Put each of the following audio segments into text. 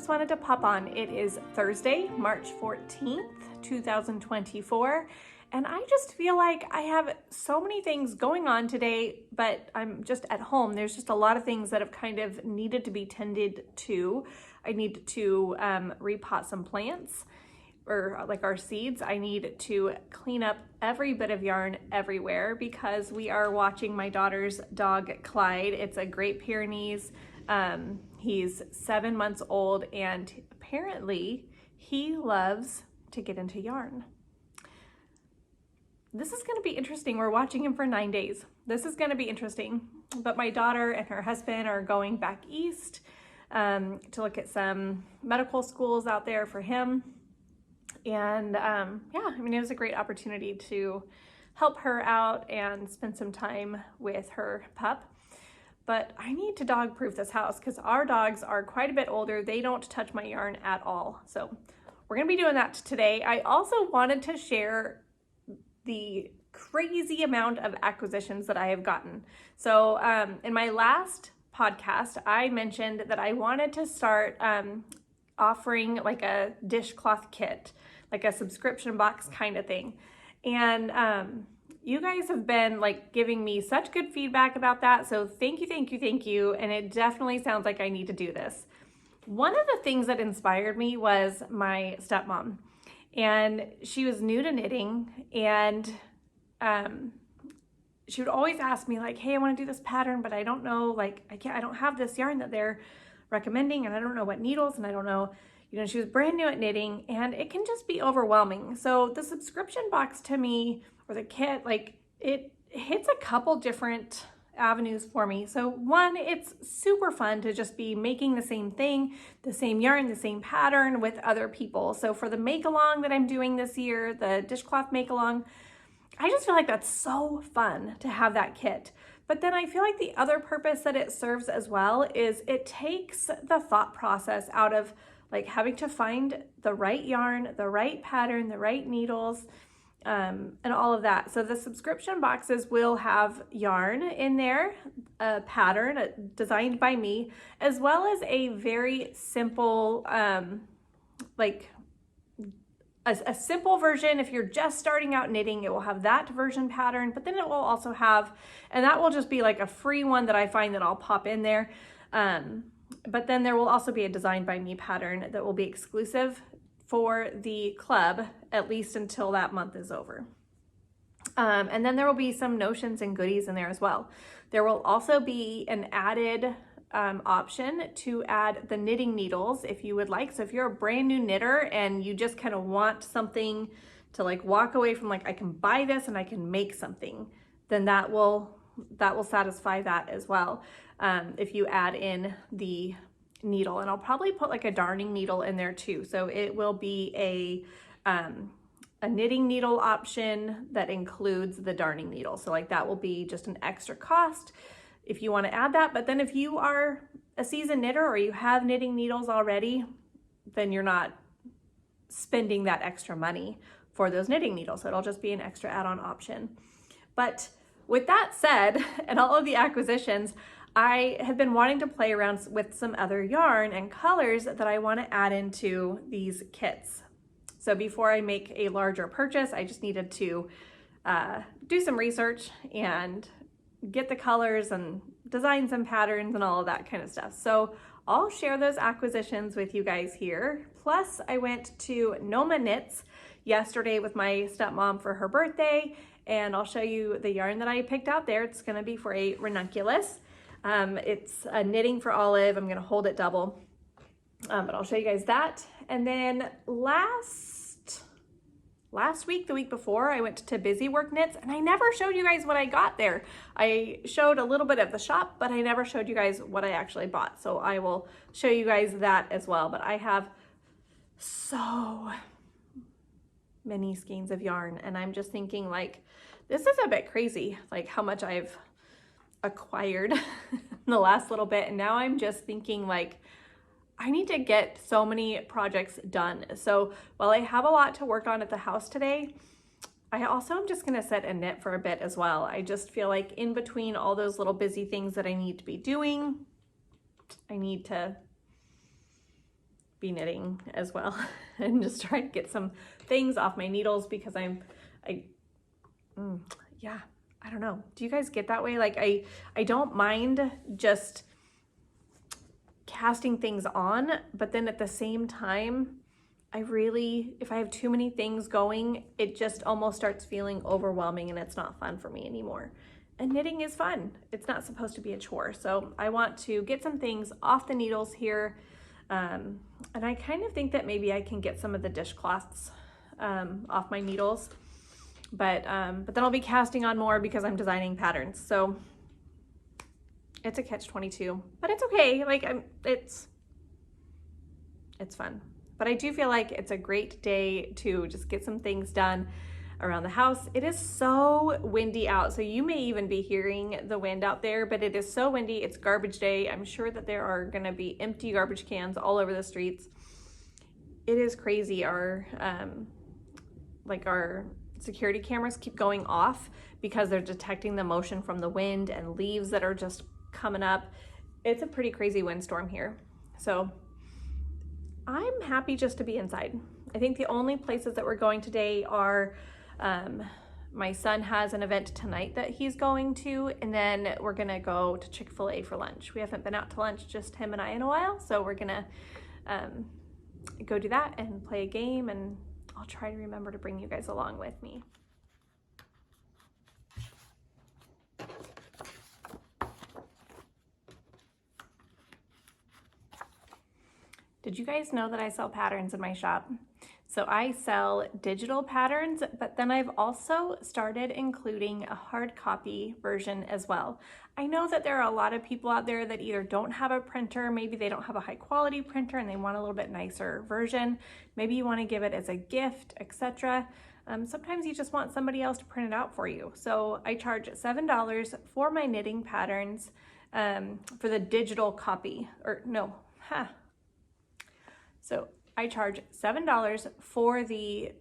just wanted to pop on. It is Thursday, March 14th, 2024, and I just feel like I have so many things going on today, but I'm just at home. There's just a lot of things that have kind of needed to be tended to. I need to repot some plants, or like our seeds. I need to clean up every bit of yarn everywhere because we are watching my daughter's dog, Clyde. It's a Great Pyrenees. He's 7 months old, and apparently he loves to get into yarn. This is going to be interesting. We're watching him for 9 days. This is going to be interesting. But my daughter and her husband are going back east to look at some medical schools out there for him. And yeah, I mean, it was a great opportunity to help her out and spend some time with her pup. But I need to dog proof this house because our dogs are quite a bit older. They don't touch my yarn at all. So we're gonna be doing that today. I also wanted to share the crazy amount of acquisitions that I have gotten. So in my last podcast, I mentioned that I wanted to start offering like a dishcloth kit, like a subscription box kind of thing. And you guys have been like giving me such good feedback about that. So thank you, thank you, thank you. And it definitely sounds like I need to do this. One of the things that inspired me was my stepmom. And she was new to knitting, and she would always ask me like, hey, I want to do this pattern, but I don't know, like, I don't have this yarn that they're recommending, and I don't know what needles, and I don't know, you know, she was brand new at knitting, and it can just be overwhelming. So the subscription box to me, or the kit, like it hits a couple different avenues for me. So one, it's super fun to just be making the same thing, the same yarn, the same pattern with other people. So for the make along that I'm doing this year, the dishcloth make along, I just feel like that's so fun to have that kit. But then I feel like the other purpose that it serves as well is it takes the thought process out of like having to find the right yarn, the right pattern, the right needles, and all of that. So the subscription boxes will have yarn in there, a pattern designed by me, as well as a very simple, like a simple version. If you're just starting out knitting, it will have that version pattern, but then it will also have, and that will just be like a free one that I find that I'll pop in there. But then there will also be a designed by me pattern that will be exclusive for the club, at least until that month is over. And then there will be some notions and goodies in there as well. There will also be an added option to add the knitting needles if you would like. So if you're a brand new knitter and you just kind of want something to like walk away from, like I can buy this and I can make something, then that will satisfy that as well. If you add in the needle, and I'll probably put like a darning needle in there too. So it will be a knitting needle option that includes the darning needle. So like that will be just an extra cost if you want to add that. But then if you are a seasoned knitter or you have knitting needles already, then you're not spending that extra money for those knitting needles. So it'll just be an extra add-on option. But with that said, and all of the acquisitions, I have been wanting to play around with some other yarn and colors that I want to add into these kits. So before I make a larger purchase, I just needed to do some research and get the colors and design some patterns and all of that kind of stuff. So I'll share those acquisitions with you guys here. Plus I went to Noma Knits yesterday with my stepmom for her birthday, and I'll show you the yarn that I picked out there. It's going to be for a ranunculus. It's a knitting for olive. I'm going to hold it double, but I'll show you guys that. And then last week, the week before, I went to Busy Work Knits, and I never showed you guys what I got there. I showed a little bit of the shop, but I never showed you guys what I actually bought. So I will show you guys that as well. But I have so many skeins of yarn, and I'm just thinking like, this is a bit crazy, like how much I've acquired in the last little bit. And now I'm just thinking like, I need to get so many projects done. So while I have a lot to work on at the house today, I also am just gonna sit and knit for a bit as well. I just feel like in between all those little busy things that I need to be doing, I need to be knitting as well and just try to get some things off my needles because yeah, I don't know. Do you guys get that way? Like I don't mind just casting things on, but then at the same time, if I have too many things going, it just almost starts feeling overwhelming and it's not fun for me anymore. And knitting is fun. It's not supposed to be a chore. So I want to get some things off the needles here. And I kind of think that maybe I can get some of the dishcloths off my needles, but then I'll be casting on more because I'm designing patterns. So it's a catch-22, but it's okay. Like it's fun. But I do feel like it's a great day to just get some things done around the house. It is so windy out, so you may even be hearing the wind out there, but it is so windy. It's garbage day. I'm sure that there are gonna be empty garbage cans all over the streets. It is crazy. Our security cameras keep going off because they're detecting the motion from the wind and leaves that are just coming up. It's a pretty crazy windstorm here. So I'm happy just to be inside. I think the only places that we're going today are, my son has an event tonight that he's going to, and then we're gonna go to Chick-fil-A for lunch. We haven't been out to lunch, just him and I, in a while, so we're gonna go do that and play a game, and I'll try to remember to bring you guys along with me. Did you guys know that I sell patterns in my shop? So I sell digital patterns, but then I've also started including a hard copy version as well. I know that there are a lot of people out there that either don't have a printer, maybe they don't have a high quality printer and they want a little bit nicer version. Maybe you want to give it as a gift, etc. Sometimes you just want somebody else to print it out for you. So I charge $7 for my knitting patterns for the digital copy, So I charge $7 for the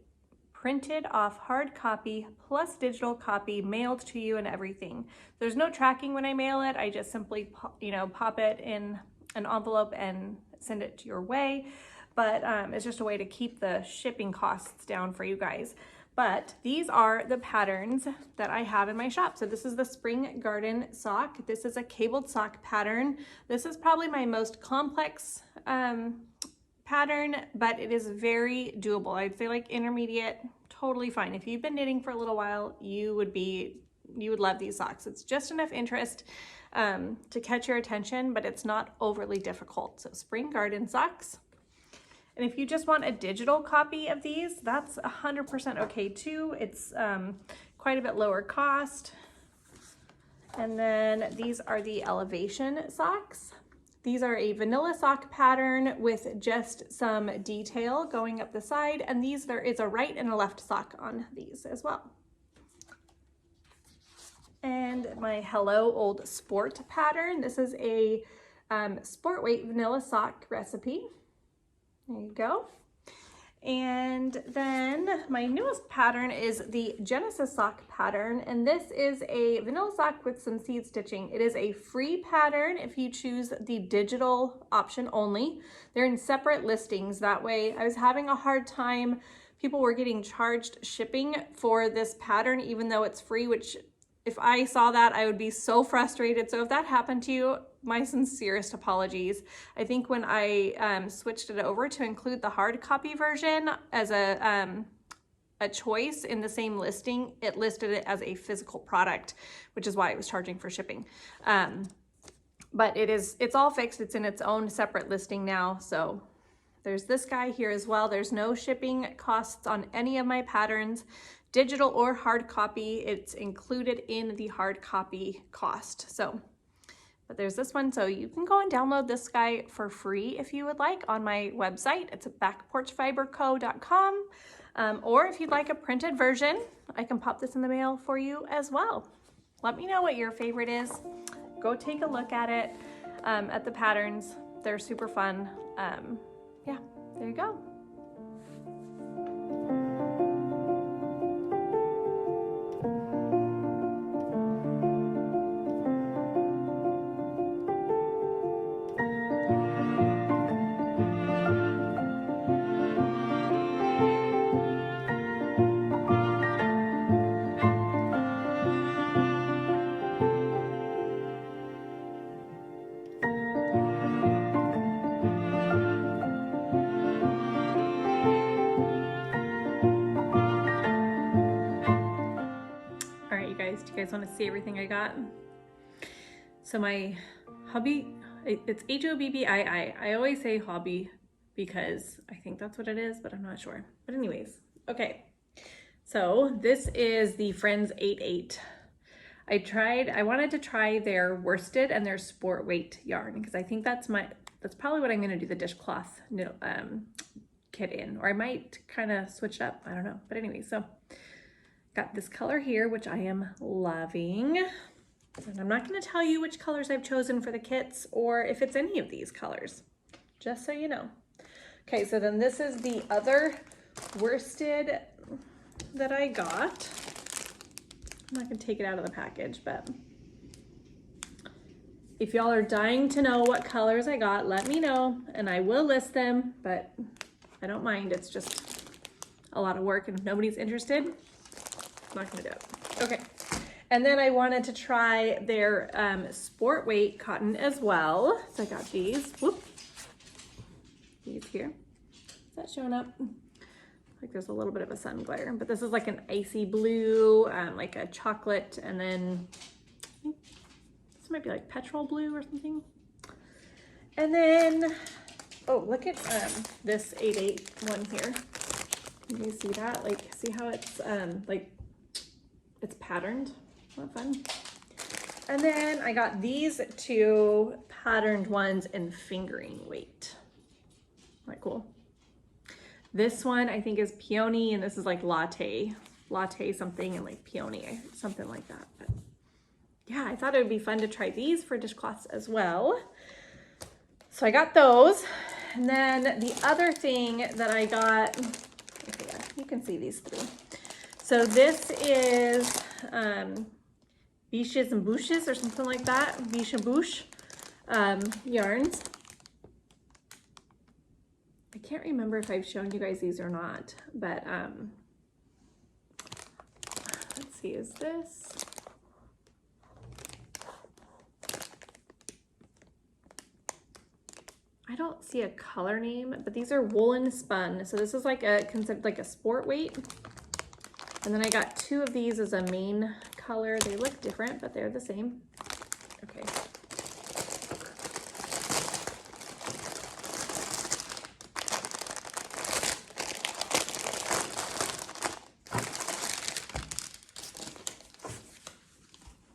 printed off hard copy plus digital copy mailed to you and everything. There's no tracking when I mail it. I just simply pop it in an envelope and send it your way. But it's just a way to keep the shipping costs down for you guys. But these are the patterns that I have in my shop. So this is the Spring Garden sock. This is a cabled sock pattern. This is probably my most complex pattern, but it is very doable. I'd say like intermediate, totally fine. If you've been knitting for a little while, you would love these socks. It's just enough interest to catch your attention, but it's not overly difficult. So Spring Garden socks. And if you just want a digital copy of these, that's 100% okay too. It's quite a bit lower cost. And then these are the Elevation socks. These are a vanilla sock pattern with just some detail going up the side, and there is a right and a left sock on these as well. And my Hello Old Sport pattern. This is a sport weight vanilla sock recipe. There you go. And then my newest pattern is the Genesis sock pattern, and this is a vanilla sock with some seed stitching. It is a free pattern if you choose the digital option only. They're in separate listings. That way, I was having a hard time. People were getting charged shipping for this pattern, even though it's free, which if I saw that, I would be so frustrated. So if that happened to you, my sincerest apologies. I think when I switched it over to include the hard copy version as a choice in the same listing, it listed it as a physical product, which is why it was charging for shipping. But it's all fixed. It's in its own separate listing now. So there's this guy here as well. There's no shipping costs on any of my patterns, digital or hard copy. It's included in the hard copy cost. But there's this one, so you can go and download this guy for free if you would like on my website. It's at backporchfiberco.com. Or if you'd like a printed version, I can pop this in the mail for you as well. Let me know what your favorite is. Go take a look at it, at the patterns. They're super fun. Yeah, there you go. guys. Do you guys want to see everything I got? So my hobby, it's HOBBII. I always say hobby because I think that's what it is, but I'm not sure. But anyways, okay. So this is the Friends 8/8. I wanted to try their worsted and their sport weight yarn because I think that's probably what I'm going to do the dishcloth kit in, or I might kind of switch it up. I don't know. But anyway, so got this color here, which I am loving. And I'm not going to tell you which colors I've chosen for the kits or if it's any of these colors, just so you know. Okay, so then this is the other worsted that I got. I'm not going to take it out of the package, but if y'all are dying to know what colors I got, let me know and I will list them, but I don't mind. It's just a lot of work, and if nobody's interested, I'm not going to do it. Okay. And then I wanted to try their sport weight cotton as well. So I got these. Whoop. These here. Is that showing up? Like there's a little bit of a sun glare, but this is like an icy blue, like a chocolate, and then I think this might be like petrol blue or something. And then, oh, look at this 8/8 one here. Can you see that? Like, see how it's like it's patterned? Not fun. And then I got these two patterned ones in fingering weight. Right, cool. This one I think is peony, and this is like latte something, and like peony, something like that. But yeah, I thought it would be fun to try these for dishcloths as well. So I got those. And then the other thing that I got, okay, yeah, you can see these three. So this is Biches and Bouches or something like that. Biche and Bouche yarns. I can't remember if I've shown you guys these or not, but let's see, is this? I don't see a color name, but these are woolen spun. So this is like a concept, like a sport weight. And then I got two of these as a main color. They look different, but they're the same. Okay.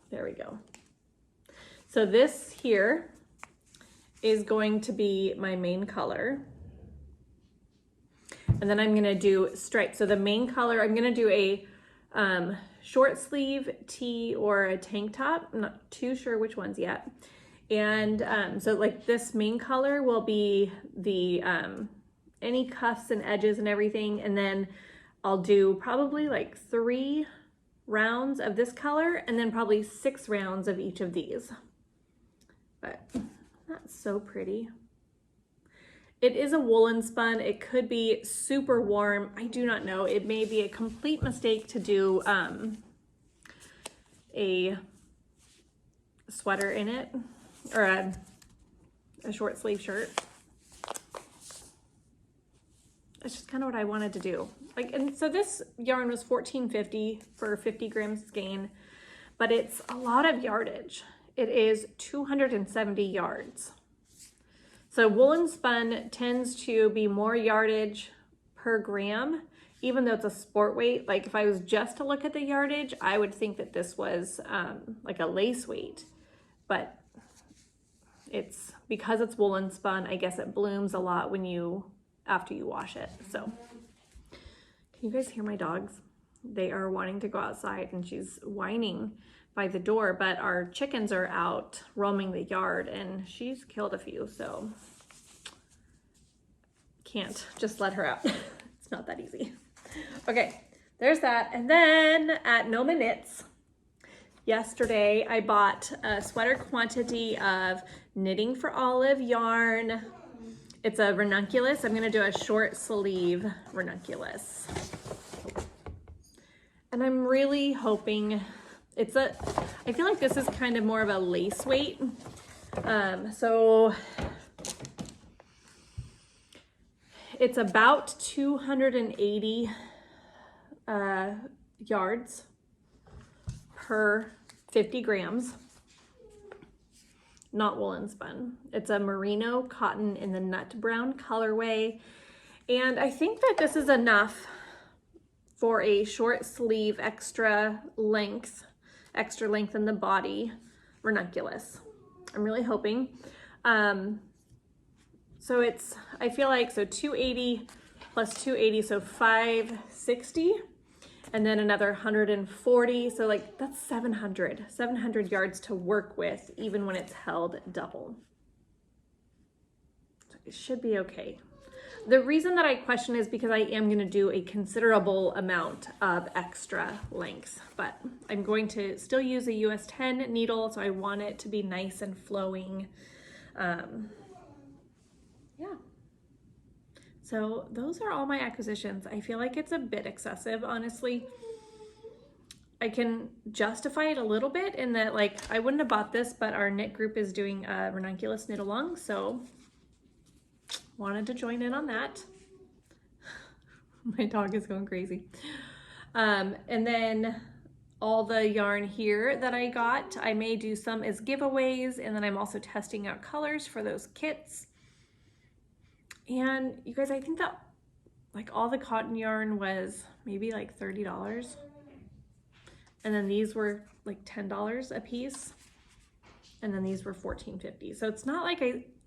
There we go. So this here is going to be my main color. And then I'm gonna do stripes. So the main color, I'm gonna do a short sleeve tee or a tank top. I'm not too sure which ones yet. And so like this main color will be the any cuffs and edges and everything. And then I'll do probably like 3 rounds of this color and then probably 6 rounds of each of these. But that's so pretty. It is a woolen spun. It could be super warm. I do not know. It may be a complete mistake to do a sweater in it, or a short sleeve shirt. It's just kind of what I wanted to do. Like, and so this yarn was $14.50 for 50 grams skein, but it's a lot of yardage. It is 270 yards. So woolen spun tends to be more yardage per gram, even though it's a sport weight. Like if I was just to look at the yardage, I would think that this was like a lace weight, but it's because it's woolen spun, I guess it blooms a lot when after you wash it. So can you guys hear my dogs? They are wanting to go outside, and she's whining by the door, but our chickens are out roaming the yard and she's killed a few, so can't just let her out. It's not that easy. Okay, there's that. And then at Noma Knits, yesterday I bought a sweater quantity of Knitting for Olive yarn. It's a ranunculus. I'm gonna do a short sleeve ranunculus. And I'm really hoping I feel like this is kind of more of a lace weight. So it's about 280 yards per 50 grams. Not woolen spun. It's a merino cotton in the nut brown colorway. And I think that this is enough for a short sleeve, extra length in the body ranunculus. I'm really hoping. So it's, I feel like, so 280 plus 280, so 560, and then another 140. So like that's 700 yards to work with, even when it's held double. So it should be okay. The reason that I question is because I am going to do a considerable amount of extra length, but I'm going to still use a US 10 needle, so I want it to be nice and flowing. Yeah. So those are all my acquisitions. I feel like it's a bit excessive, honestly. I can justify it a little bit in that, like, I wouldn't have bought this, but our knit group is doing a ranunculus knit along, so wanted to join in on that. My dog is going crazy. And then all the yarn here that I got, I may do some as giveaways, and then I'm also testing out colors for those kits. And you guys, I think that like all the cotton yarn was maybe like $30. And then these were like $10 a piece. And then these were $14.50. So it's not like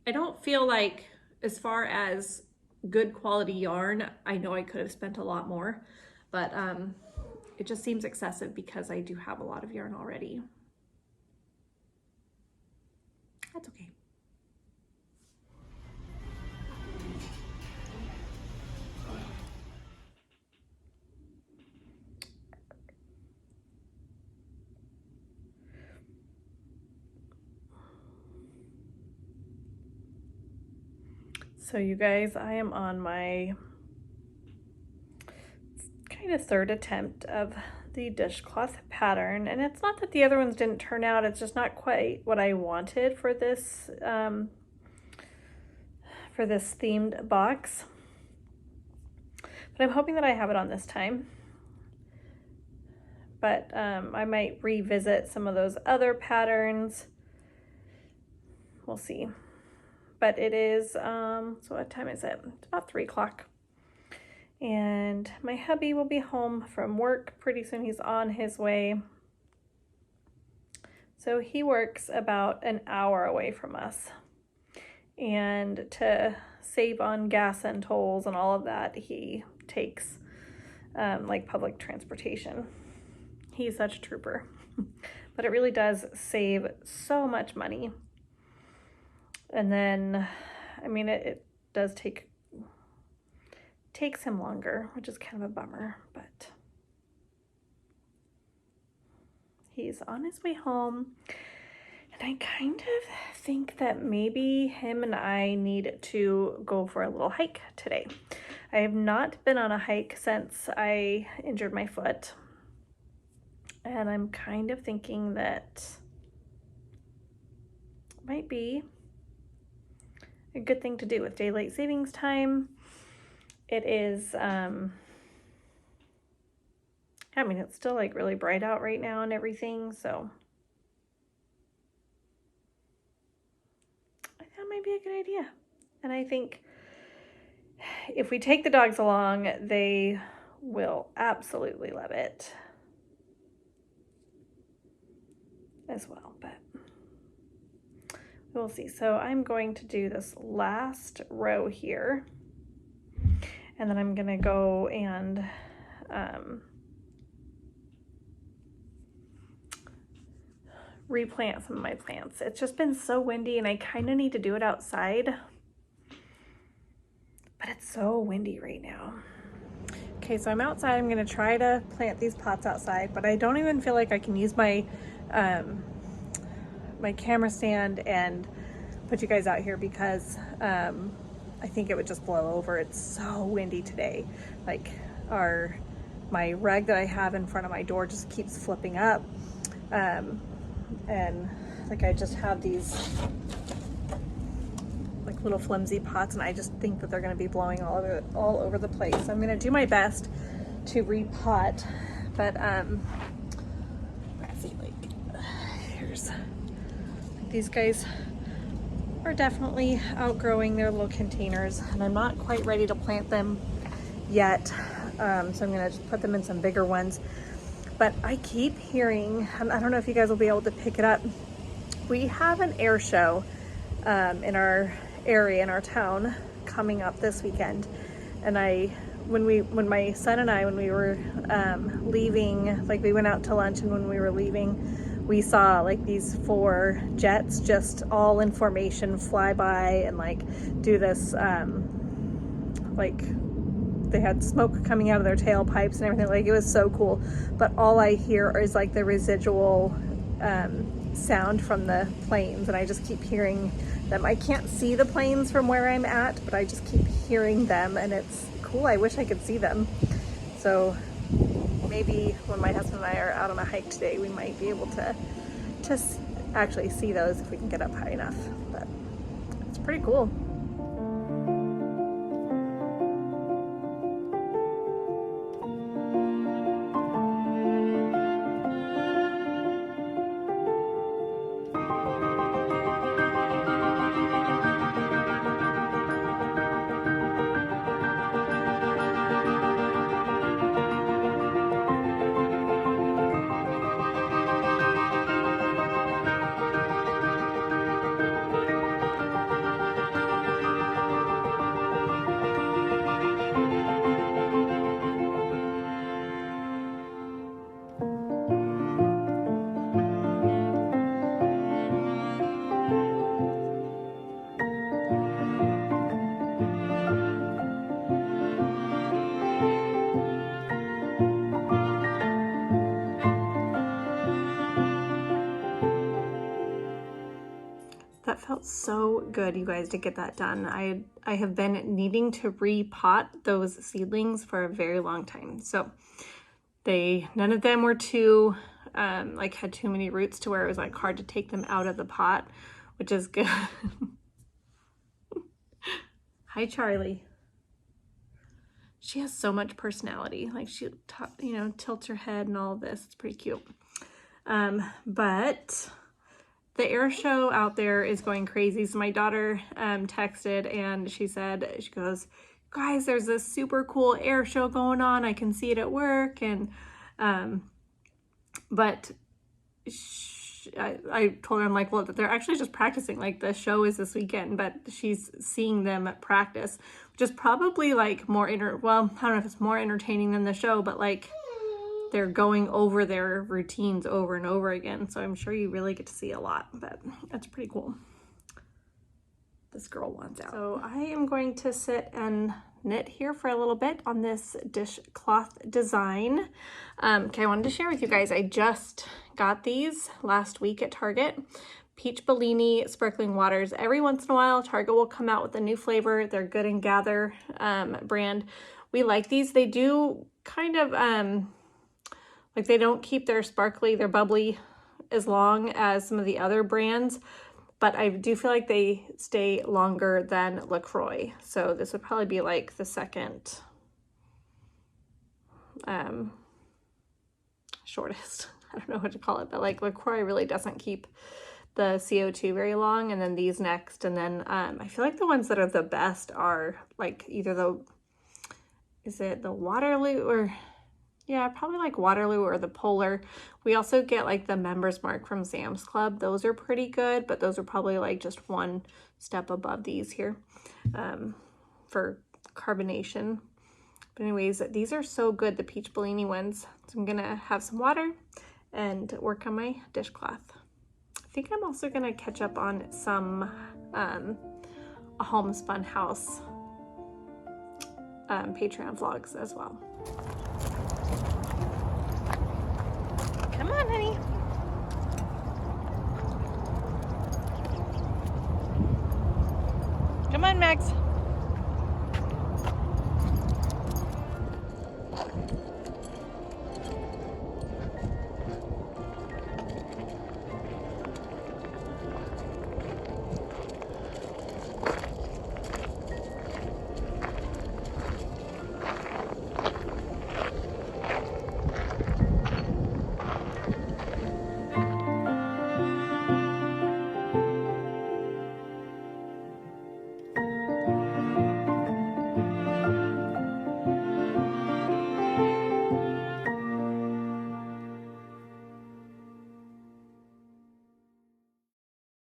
I don't feel like, as far as good quality yarn, I know I could have spent a lot more, but it just seems excessive because I do have a lot of yarn already. That's okay. So you guys, I am on my kind of third attempt of the dishcloth pattern, and it's not that the other ones didn't turn out, it's just not quite what I wanted for this themed box. But I'm hoping that I have it on this time. But I might revisit some of those other patterns. We'll see. But it is, so what time is it? It's about 3 o'clock. And my hubby will be home from work pretty soon. He's on his way. So he works about an hour away from us. And to save on gas and tolls and all of that, he takes like public transportation. He's such a trooper. But it really does save so much money. And then, I mean, it does takes him longer, which is kind of a bummer, but he's on his way home. And I kind of think that maybe him and I need to go for a little hike today. I have not been on a hike since I injured my foot. And I'm kind of thinking that might be a good thing to do with daylight savings time. It is, I mean, it's still like really bright out right now and everything, so I thought it might be a good idea. And I think if we take the dogs along, they will absolutely love it as well, but we'll see. So I'm going to do this last row here, and then I'm gonna go and replant some of my plants. It's just been so windy and I kind of need to do it outside, but it's so windy right now. Okay, so I'm outside. I'm gonna try to plant these pots outside, but I don't even feel like I can use my my camera stand and put you guys out here because I think it would just blow over. It's so windy today. Like my rug that I have in front of my door just keeps flipping up. And like I just have these like little flimsy pots and I just think that they're gonna be blowing all over the place. So I'm gonna do my best to repot, but let's see, like, here's, these guys are definitely outgrowing their little containers, and I'm not quite ready to plant them yet. So I'm gonna just put them in some bigger ones. But I keep hearing, I don't know if you guys will be able to pick it up. We have an air show in our area, in our town, coming up this weekend. And when my son and I, when we were leaving, like we went out to lunch, and when we were leaving, we saw like these 4 jets just all in formation fly by and like do this, like they had smoke coming out of their tailpipes and everything. Like, it was so cool. But all I hear is like the residual sound from the planes, and I just keep hearing them. I can't see the planes from where I'm at, but I just keep hearing them, and it's cool. I wish I could see them. So maybe when my husband and I are out on a hike today, we might be able to actually see those if we can get up high enough. But it's pretty cool. That felt so good, you guys, to get that done. I have been needing to repot those seedlings for a very long time. So none of them were too, like had too many roots to where it was like hard to take them out of the pot, which is good. Hi, Charlie. She has so much personality. Like, she, you know, tilts her head and all of this. It's pretty cute. But the air show out there is going crazy. So my daughter texted, and she goes, guys, there's this super cool air show going on. I can see it at work. And, but I told her, I'm like, well, they're actually just practicing. Like, the show is this weekend, but she's seeing them practice, which is probably like well, I don't know if it's more entertaining than the show, but like, they're going over their routines over and over again. So I'm sure you really get to see a lot, but that's pretty cool. This girl wants out. So I am going to sit and knit here for a little bit on this dishcloth design. Okay, I wanted to share with you guys, I just got these last week at Target. Peach Bellini Sparkling Waters. Every once in a while, Target will come out with a new flavor. They're Good and Gather brand. We like these. They do kind of, like, they don't keep their bubbly as long as some of the other brands, but I do feel like they stay longer than LaCroix. So this would probably be like the second shortest. I don't know what to call it, but like LaCroix really doesn't keep the CO2 very long, and then these next. And then I feel like the ones that are the best are like either is it the Waterloo, or yeah, probably like Waterloo or the Polar. We also get like the Members Mark from Sam's Club. Those are pretty good, but those are probably like just one step above these here for carbonation. But anyways, these are so good, the Peach Bellini ones. So I'm gonna have some water and work on my dishcloth. I think I'm also gonna catch up on some a homespun house Patreon vlogs as well. Come on, honey. Come on, Max.